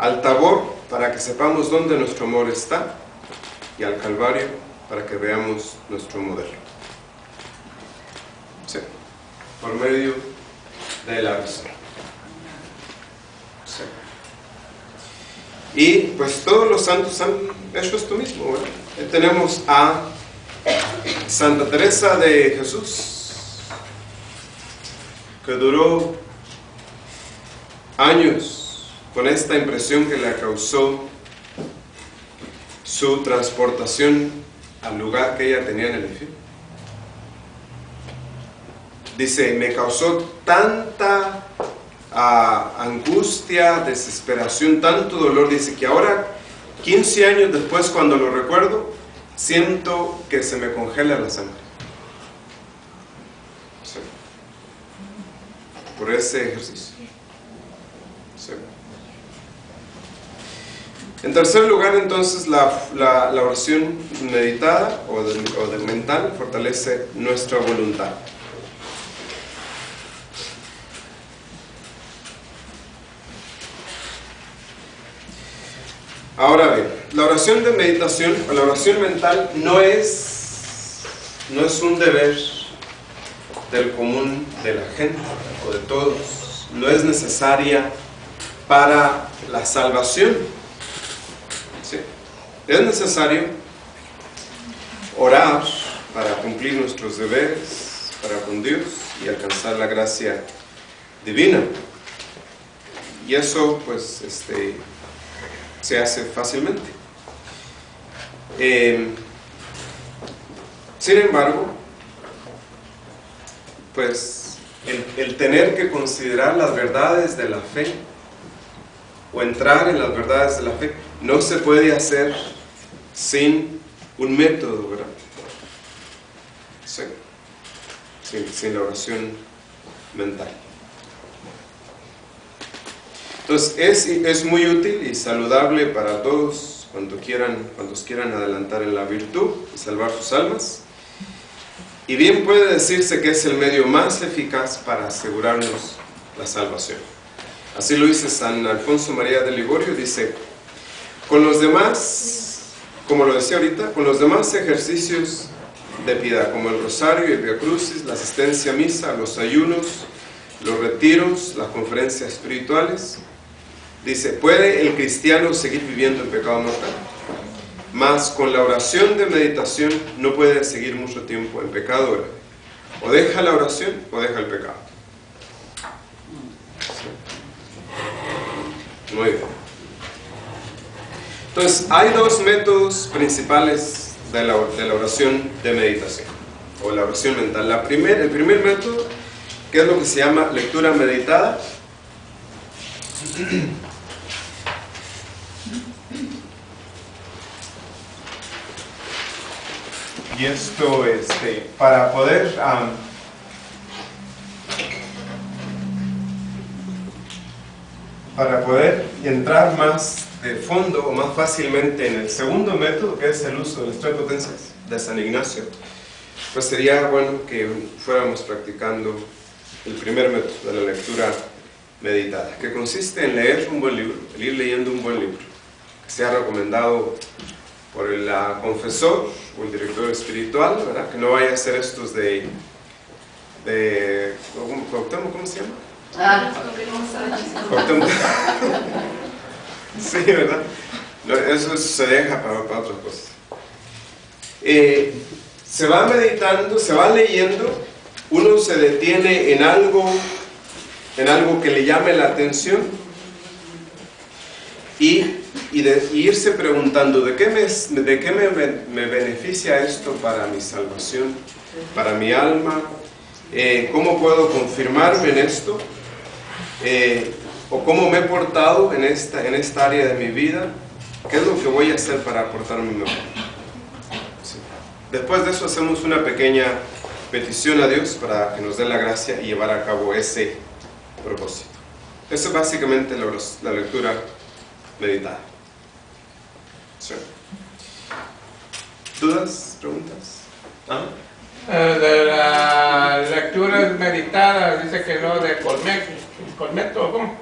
al Tabor para que sepamos dónde nuestro amor está, y al Calvario para que veamos nuestro modelo. Sí, por medio de la visión. Sí. Y pues todos los santos han hecho esto mismo, ¿verdad? Tenemos a Santa Teresa de Jesús, que duró años con esta impresión que le causó su transportación al lugar que ella tenía en el infierno. Dice, me causó tanta angustia, desesperación, tanto dolor, dice que ahora, 15 años después, cuando lo recuerdo, siento que se me congela la sangre. Sí. Por ese ejercicio. Sí. En tercer lugar, entonces, la oración meditada o de mental fortalece nuestra voluntad. Ahora bien, la oración de meditación o la oración mental no es un deber del común de la gente o de todos. No es necesaria para la salvación. ¿Sí? Es necesario orar para cumplir nuestros deberes para con Dios y alcanzar la gracia divina. Y eso, pues, se hace fácilmente. Sin embargo, pues el tener que considerar las verdades de la fe o entrar en las verdades de la fe no se puede hacer sin un método, ¿verdad? Sí. Sin la oración mental. Entonces es muy útil y saludable para todos cuantos quieran adelantar en la virtud y salvar sus almas. Y bien puede decirse que es el medio más eficaz para asegurarnos la salvación. Así lo dice San Alfonso María de Ligorio, dice, con los demás, como lo decía ahorita, con los demás ejercicios de piedad, como el rosario y el Via Crucis, la asistencia a misa, los ayunos, los retiros, las conferencias espirituales, dice, ¿puede el cristiano seguir viviendo en pecado mortal? Mas con la oración de meditación no puede seguir mucho tiempo en pecado grave. O deja la oración o deja el pecado. Muy bien. Entonces, hay dos métodos principales de la oración de meditación, o la oración mental. El primer método, que es lo que se llama lectura meditada. Y esto, para poder entrar más de fondo o más fácilmente en el segundo método, que es el uso de las tres potencias de San Ignacio, pues sería bueno que fuéramos practicando el primer método de la lectura meditada, que consiste en leer un buen libro, el ir leyendo un buen libro, que sea recomendado por el confesor o el director espiritual, ¿verdad? Que no vaya a ser estos de ¿cómo se llama? Cuauhtémoc. Sí, ¿verdad? Eso se deja para otras cosas. Se va meditando, se va leyendo, uno se detiene en algo que le llame la atención y irse preguntando ¿de qué me beneficia esto para mi salvación, para mi alma? ¿Cómo puedo confirmarme en esto? ¿O cómo me he portado en esta área de mi vida? ¿Qué es lo que voy a hacer para aportarme mejor? Sí. Después de eso hacemos una pequeña petición a Dios para que nos dé la gracia y llevar a cabo ese propósito. Eso es básicamente la lectura meditada. Sí. ¿Dudas? ¿Preguntas? ¿Ah? De la lectura meditada dice que no de Colmeto, ¿cómo?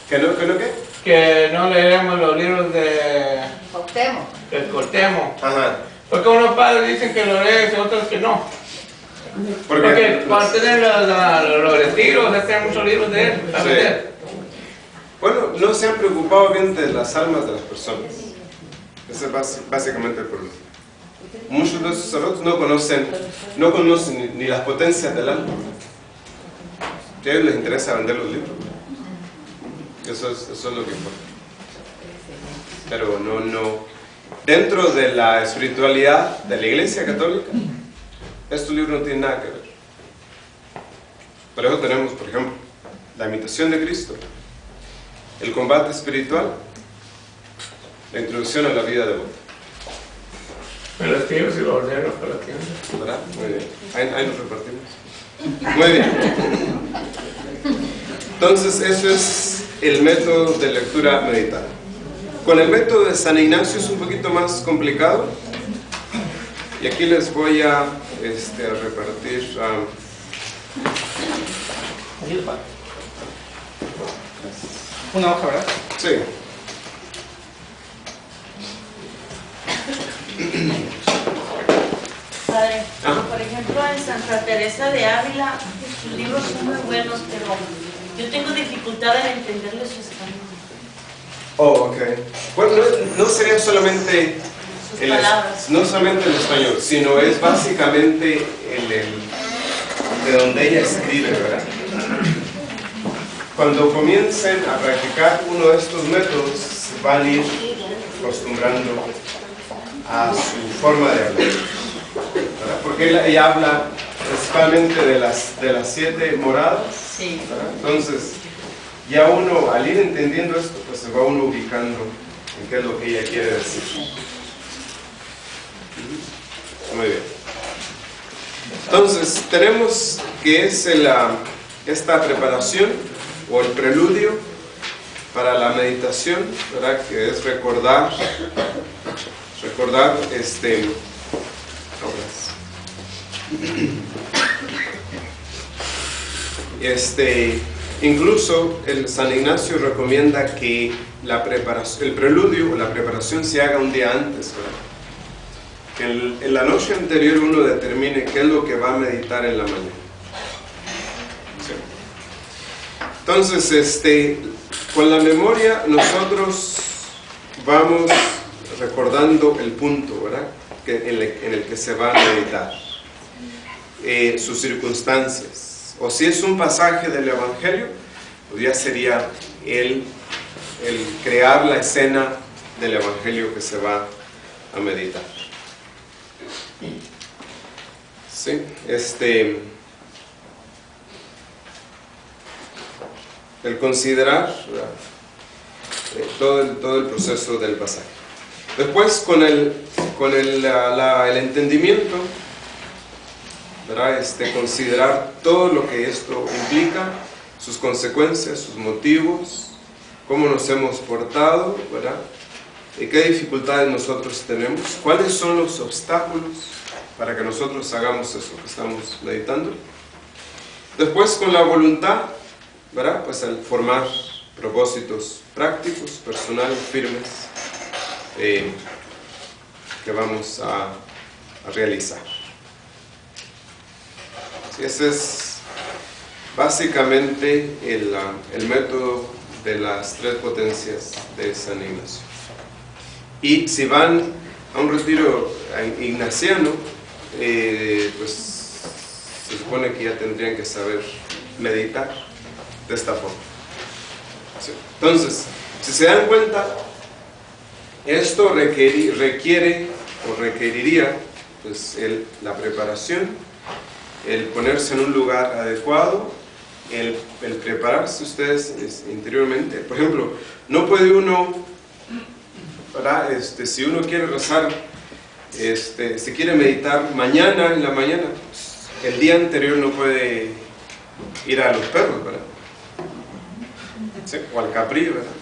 ¿Que no qué? que no leemos los libros de Cuauhtémoc. Ajá. Porque unos padres dicen que lo leen y otros que no. Porque cuando tienen los retiros, tienen muchos libros de él. Sí. Bueno, no se han preocupado bien de las almas de las personas. Ese es básicamente el problema. Muchos de esos sacerdotes no conocen ni las potencias del alma. A ellos les interesa vender los libros. Eso es lo que importa. Pero no. Dentro de la espiritualidad de la Iglesia Católica, estos libros no tienen nada que ver. Por eso tenemos, por ejemplo, la imitación de Cristo, el combate espiritual, la introducción a la vida devota. Me los tíos y los ordenos para la tienda. ¿Verdad? Muy bien. Ahí nos repartimos. Muy bien. Entonces, eso es el método de lectura meditada. Con el método de San Ignacio es un poquito más complicado. Y aquí les voy a repartir. Una hoja, ¿verdad? Sí. Padre, Ajá. por ejemplo, en Santa Teresa de Ávila, sus libros son muy buenos, pero yo tengo dificultad en entenderles su español. Oh, ok. Bueno, no sería solamente Sus palabras. no solamente el español, sino es básicamente de donde ella escribe, ¿verdad? Cuando comiencen a practicar uno de estos métodos, se van a ir acostumbrando a su forma de hablar, ¿verdad? Porque ella habla principalmente de las 7 moradas, Sí. ¿verdad? Entonces, ya uno, al ir entendiendo esto, pues se va uno ubicando en qué es lo que ella quiere decir. Muy bien. Entonces, tenemos que es esta preparación o el preludio para la meditación, ¿verdad? Que es recordar incluso el San Ignacio recomienda que el preludio o la preparación se haga un día antes, ¿verdad? Que en la noche anterior uno determine qué es lo que va a meditar en la mañana. ¿Sí? Entonces, con la memoria nosotros vamos recordando el punto, ¿verdad? En el que se va a meditar, sus circunstancias. O si es un pasaje del Evangelio, pues ya sería el crear la escena del Evangelio que se va a meditar. Sí, el considerar, ¿verdad? Todo el proceso del pasaje. Después, con el entendimiento, ¿verdad? Considerar todo lo que esto implica, sus consecuencias, sus motivos, cómo nos hemos portado, ¿verdad? ¿Y qué dificultades nosotros tenemos? ¿Cuáles son los obstáculos para que nosotros hagamos eso que estamos meditando? Después, con la voluntad, ¿verdad? Pues al formar propósitos prácticos, personales, firmes, que vamos a realizar. Ese es básicamente el método de las 3 potencias de San Ignacio. Y si van a un retiro ignaciano, pues se supone que ya tendrían que saber meditar de esta forma. ¿Sí? Entonces, si se dan cuenta, esto requeriría pues, la preparación, el ponerse en un lugar adecuado, el prepararse ustedes interiormente. Por ejemplo, no puede uno, ¿verdad? Si uno quiere rezar, si quiere meditar mañana en la mañana, pues, el día anterior no puede ir a los perros, ¿verdad? ¿Sí? O al Capri, ¿verdad?